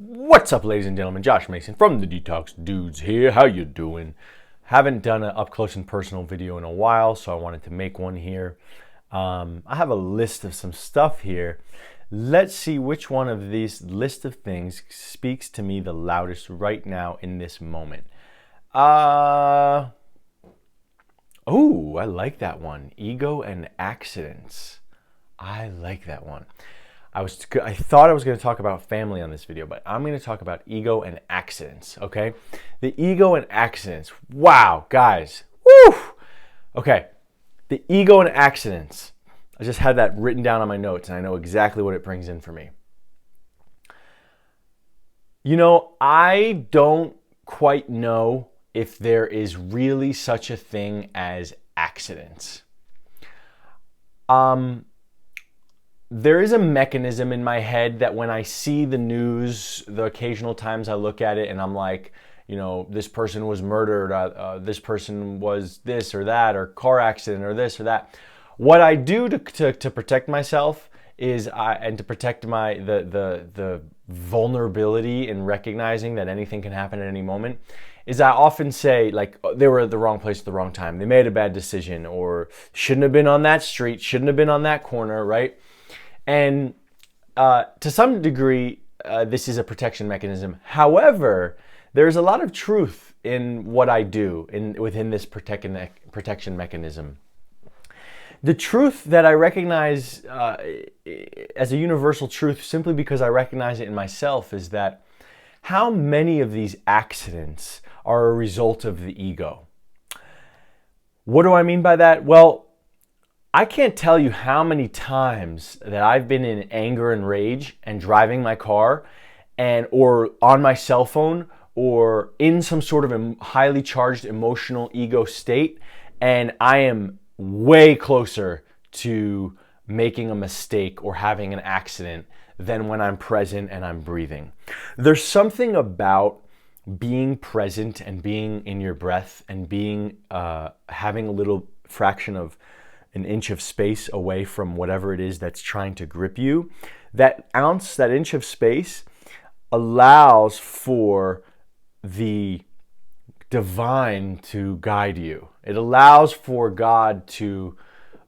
What's up, ladies and gentlemen? Josh Mason from the Detox Dudes here. How you doing? Haven't done an up close and personal video in a while, so I wanted to make one here. I have a list of some stuff here. Let's see which one of these list of things speaks to me the loudest right now in this moment. Oh, I like that one. Ego and accidents. I like that one. I thought I was going to talk about family on this video, but I'm going to talk about ego and accidents, okay? The ego and accidents. Wow, guys. Woo! Okay, the ego and accidents. I just had that written down on my notes, and I know exactly what it brings in for me. You know, I don't quite know if there is really such a thing as accidents. There is a mechanism in my head that when I see the news, the occasional times I look at it and I'm like, you know, this person was murdered, this person was this or that, or car accident or this or that. What I do to protect myself is, and to protect the vulnerability in recognizing that anything can happen at any moment, is I often say, like, they were at the wrong place at the wrong time. They made a bad decision, or shouldn't have been on that street, shouldn't have been on that corner, right? And to some degree, this is a protection mechanism. However, there's a lot of truth in what I do within this protection mechanism. The truth that I recognize as a universal truth, simply because I recognize it in myself, is that how many of these accidents are a result of the ego? What do I mean by that? Well, I can't tell you how many times that I've been in anger and rage and driving my car or on my cell phone or in some sort of highly charged emotional ego state, and I am way closer to making a mistake or having an accident than when I'm present and I'm breathing. There's something about being present and being in your breath and being having a little fraction of an inch of space away from whatever it is that's trying to grip you. That inch of space allows for the divine to guide you. It allows for God to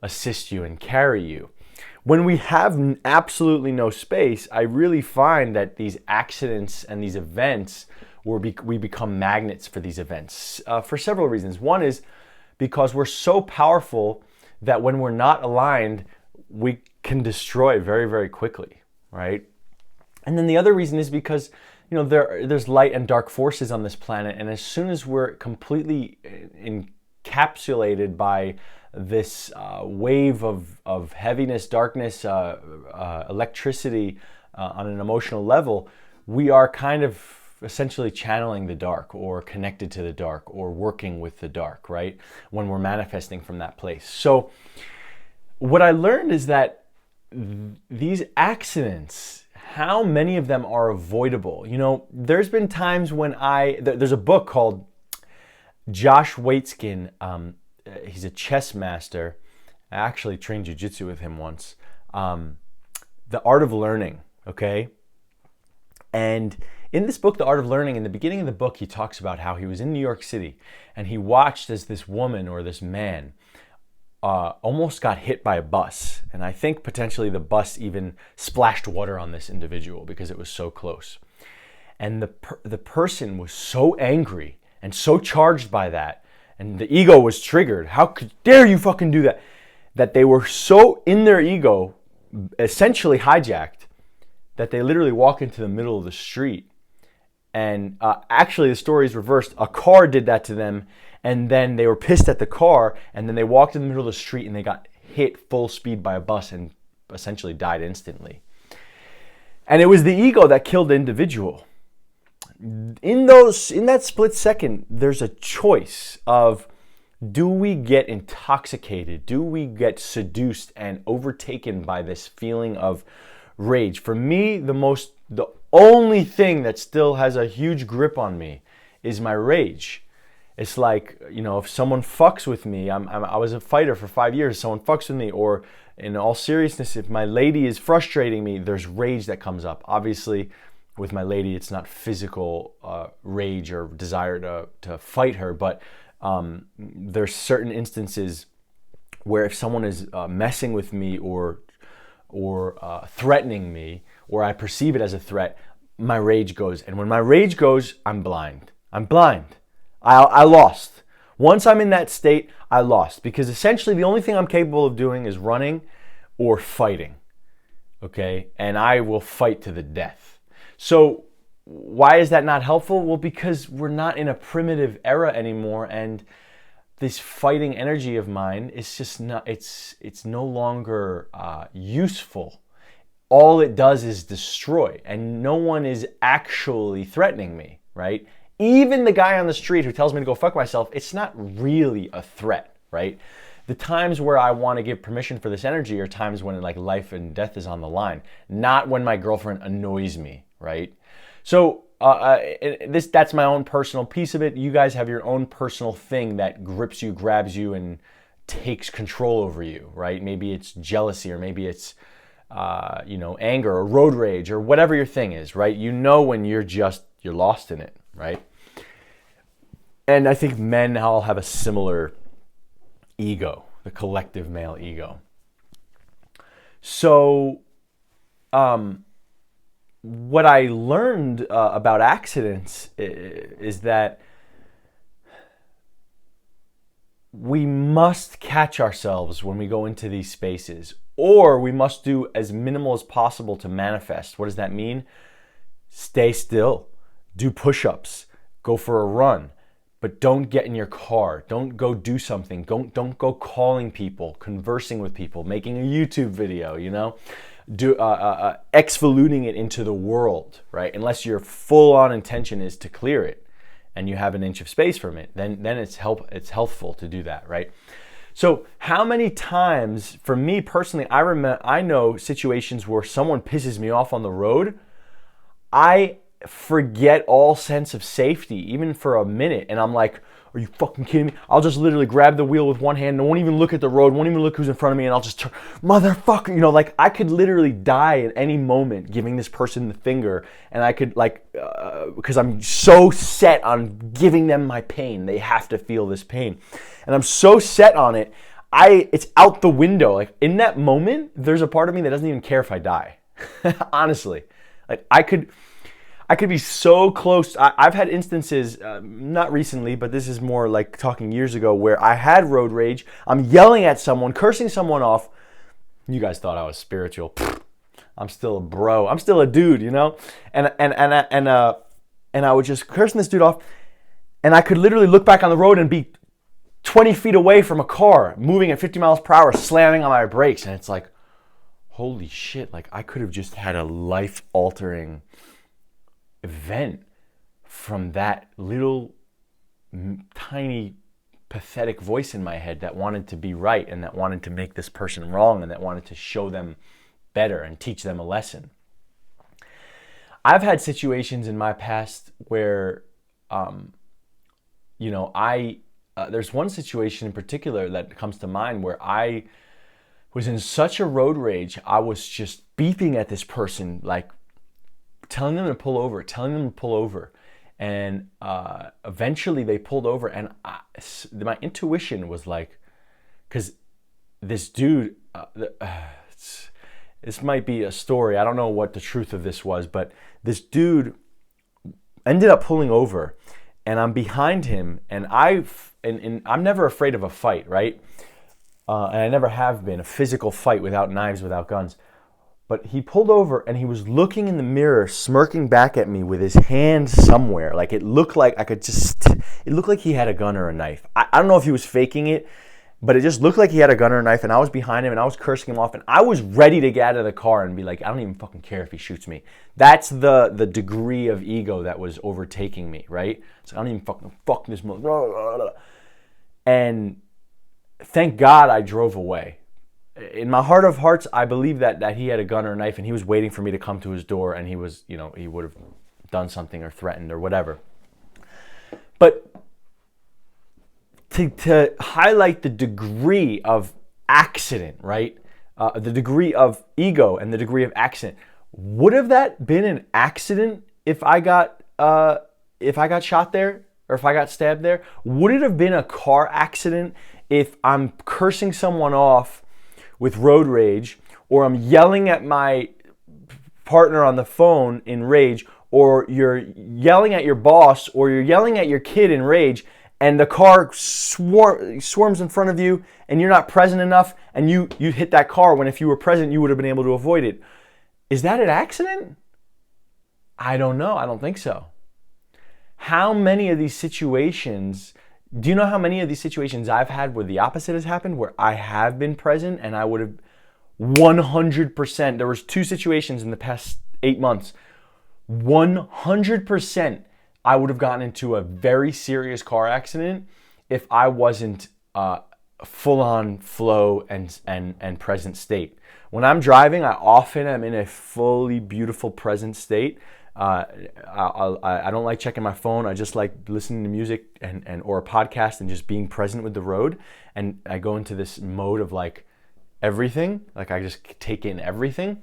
assist you and carry you. When we have absolutely no space, I really find that these accidents and these events, we become magnets for these events for several reasons. One is because we're so powerful that when we're not aligned, we can destroy very, very quickly, right? And then the other reason is because, you know, there's light and dark forces on this planet, and as soon as we're completely encapsulated by this wave of heaviness, darkness, electricity on an emotional level, we are kind of essentially channeling the dark or connected to the dark or working with the dark, right? When we're manifesting from that place. So what I learned is that these accidents, how many of them are avoidable? You know, there's been times when there's a book called Josh Waitzkin. He's a chess master. I actually trained jiu-jitsu with him once. The Art of Learning, okay? And in this book, The Art of Learning, in the beginning of the book, he talks about how he was in New York City and he watched as this woman or this man almost got hit by a bus. And I think potentially the bus even splashed water on this individual because it was so close. And the person was so angry and so charged by that, and the ego was triggered. How dare you fucking do that? That they were so in their ego, essentially hijacked, that they literally walk into the middle of the street. And actually the story is reversed. A car did that to them, and then they were pissed at the car, and then they walked in the middle of the street and they got hit full speed by a bus and essentially died instantly. And it was the ego that killed the individual. In that split second, there's a choice of, do we get intoxicated? Do we get seduced and overtaken by this feeling of rage? For me, the only thing that still has a huge grip on me is my rage. It's like, you know, if someone fucks with me, I was a fighter for 5 years, someone fucks with me, or in all seriousness, if my lady is frustrating me, there's rage that comes up. Obviously, with my lady, it's not physical rage or desire to fight her, but there's certain instances where if someone is messing with me or threatening me, or I perceive it as a threat, my rage goes. And when my rage goes, I'm blind. I lost. Once I'm in that state, I lost. Because essentially the only thing I'm capable of doing is running or fighting. Okay? And I will fight to the death. So why is that not helpful? Well, because we're not in a primitive era anymore, and this fighting energy of mine is just not, it's no longer useful. All it does is destroy, and no one is actually threatening me, right? Even the guy on the street who tells me to go fuck myself, it's not really a threat, right? The times where I want to give permission for this energy are times when like life and death is on the line, not when my girlfriend annoys me, right? So that's my own personal piece of it. You guys have your own personal thing that grips you, grabs you, and takes control over you, right? Maybe it's jealousy, or maybe it's anger or road rage or whatever your thing is, right? You know when you're lost in it, right? And I think men all have a similar ego, the collective male ego. So, what I learned about accidents is that we must catch ourselves when we go into these spaces, or we must do as minimal as possible to manifest. What does that mean? Stay still, do push-ups, go for a run, but don't get in your car. Don't go do something. Don't go calling people, conversing with people, making a YouTube video, exvoluting it into the world, right? Unless your full-on intention is to clear it and you have an inch of space from it, then it's healthful to do that, right? So how many times, for me personally, I know situations where someone pisses me off on the road, I forget all sense of safety, even for a minute, and I'm like, are you fucking kidding me? I'll just literally grab the wheel with one hand, and won't even look at the road, won't even look who's in front of me, and I'll just turn, motherfucker, like I could literally die at any moment giving this person the finger, and I could because I'm so set on giving them my pain, they have to feel this pain, and I'm so set on it, it's out the window. Like in that moment, there's a part of me that doesn't even care if I die. Honestly, like I could be so close. I've had instances, not recently, but this is more like talking years ago, where I had road rage. I'm yelling at someone, cursing someone off. You guys thought I was spiritual. Pfft, I'm still a bro. I'm still a dude, And I was just cursing this dude off, and I could literally look back on the road and be 20 feet away from a car, moving at 50 miles per hour, slamming on my brakes, and it's like, holy shit! Like I could have just had a life-altering event from that little tiny pathetic voice in my head that wanted to be right, and that wanted to make this person wrong, and that wanted to show them better and teach them a lesson. I've had situations in my past where there's one situation in particular that comes to mind where I was in such a road rage, I was just beeping at this person, like telling them to pull over, and eventually they pulled over, and my intuition was like, because this dude, this might be a story, I don't know what the truth of this was, but this dude ended up pulling over, and I'm behind him, and I'm never afraid of a fight, right? And I never have been, a physical fight without knives, without guns. But he pulled over, and he was looking in the mirror, smirking back at me with his hand somewhere. Like it looked like it looked like he had a gun or a knife. I don't know if he was faking it, but it just looked like he had a gun or a knife, and I was behind him, and I was cursing him off, and I was ready to get out of the car and be like, I don't even fucking care if he shoots me. That's the degree of ego that was overtaking me, right? So I don't even fuck this mother. And thank God I drove away. In my heart of hearts, I believe that he had a gun or a knife, and he was waiting for me to come to his door, and he was, he would have done something or threatened or whatever. But to highlight the degree of accident, right? The degree of ego and the degree of accident. Would have that been an accident if I got shot there or if I got stabbed there? Would it have been a car accident if I'm cursing someone off with road rage, or I'm yelling at my partner on the phone in rage, or you're yelling at your boss, or you're yelling at your kid in rage, and the car swarms in front of you and you're not present enough and you hit that car when if you were present you would have been able to avoid it? Is that an accident? I don't know. I don't think so. How many of these situations, do you know how many of these situations I've had where the opposite has happened, where I have been present and I would have 100%, there was 2 situations in the past 8 months, 100% I would have gotten into a very serious car accident if I wasn't full-on flow and present state. When I'm driving, I often am in a fully beautiful present state. I don't like checking my phone. I just like listening to music and or a podcast and just being present with the road. And I go into this mode of like everything, like I just take in everything.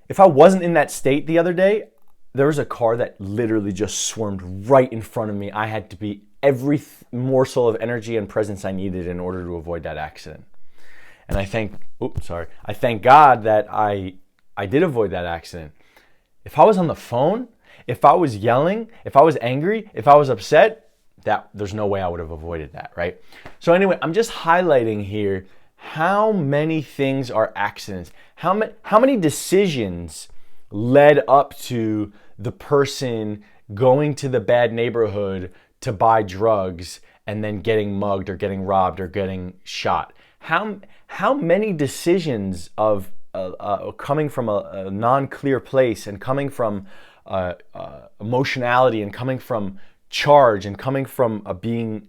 If I wasn't in that state the other day, there was a car that literally just swarmed right in front of me. I had to be every morsel of energy and presence I needed in order to avoid that accident. And I thank God that I did avoid that accident. If I was on the phone, if I was yelling, if I was angry, if I was upset, there's no way I would have avoided that, right? So anyway, I'm just highlighting here how many things are accidents. How many decisions led up to the person going to the bad neighborhood to buy drugs and then getting mugged or getting robbed or getting shot? How many decisions of coming from a non-clear place and coming from emotionality and coming from charge and coming from being,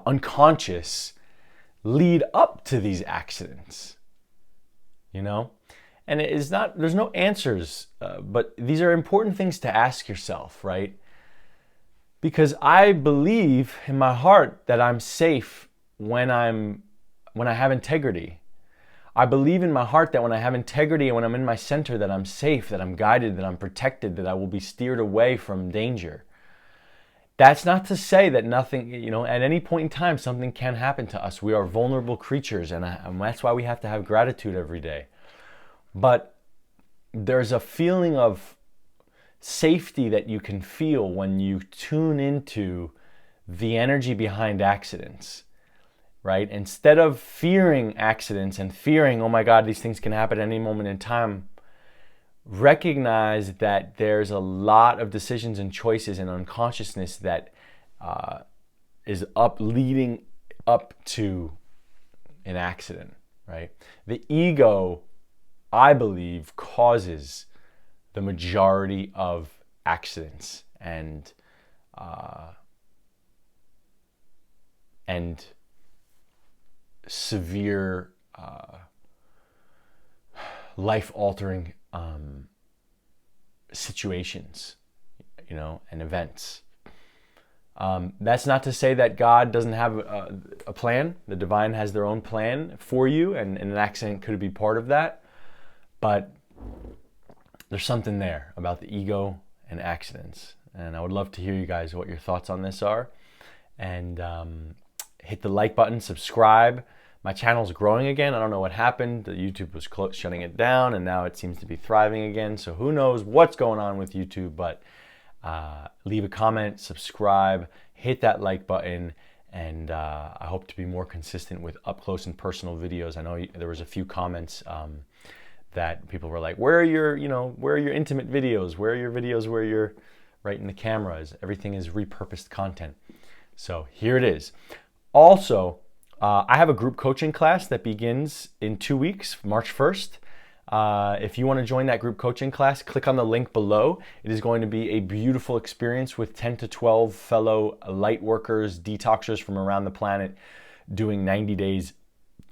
unconscious lead up to these accidents, And it is not, there's no answers, but these are important things to ask yourself, right? Because I believe in my heart that I'm safe when I have integrity. I believe in my heart that when I have integrity and when I'm in my center, that I'm safe, that I'm guided, that I'm protected, that I will be steered away from danger. That's not to say that nothing, at any point in time, something can happen to us. We are vulnerable creatures, and that's why we have to have gratitude every day. But there's a feeling of safety that you can feel when you tune into the energy behind accidents, right? Instead of fearing accidents and fearing, oh my God, these things can happen at any moment in time, recognize that there's a lot of decisions and choices and unconsciousness that is leading up to an accident, right? The ego, I believe, causes the majority of accidents and severe life-altering situations, and events. That's not to say that God doesn't have a plan. The divine has their own plan for you, and an accident could be part of that. But there's something there about the ego and accidents. And I would love to hear you guys what your thoughts on this are. And hit the like button, subscribe. My channel's growing again. I don't know what happened. The YouTube was shutting it down, and now it seems to be thriving again. So who knows what's going on with YouTube, but leave a comment, subscribe, hit that like button, and I hope to be more consistent with up close and personal videos. I know there was a few comments that people were like, where are your intimate videos? Where are your videos where you're right in the cameras? Everything is repurposed content. So here it is. Also, I have a group coaching class that begins in 2 weeks, March 1st. If you want to join that group coaching class, click on the link below. It is going to be a beautiful experience with 10 to 12 fellow light workers, detoxers from around the planet doing 90 days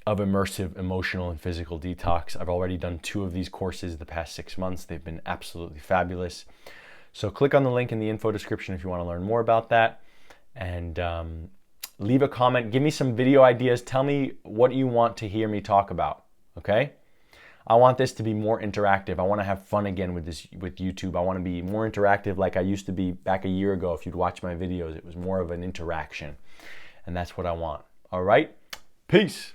of immersive emotional and physical detox. I've already done 2 of these courses the past 6 months. They've been absolutely fabulous. So click on the link in the info description if you want to learn more about that. And leave a comment. Give me some video ideas. Tell me what you want to hear me talk about. okay? I want this to be more interactive. I want to have fun again with YouTube. I want to be more interactive like I used to be back a year ago. If you'd watch my videos, it was more of an interaction. And that's what I want. All right? Peace.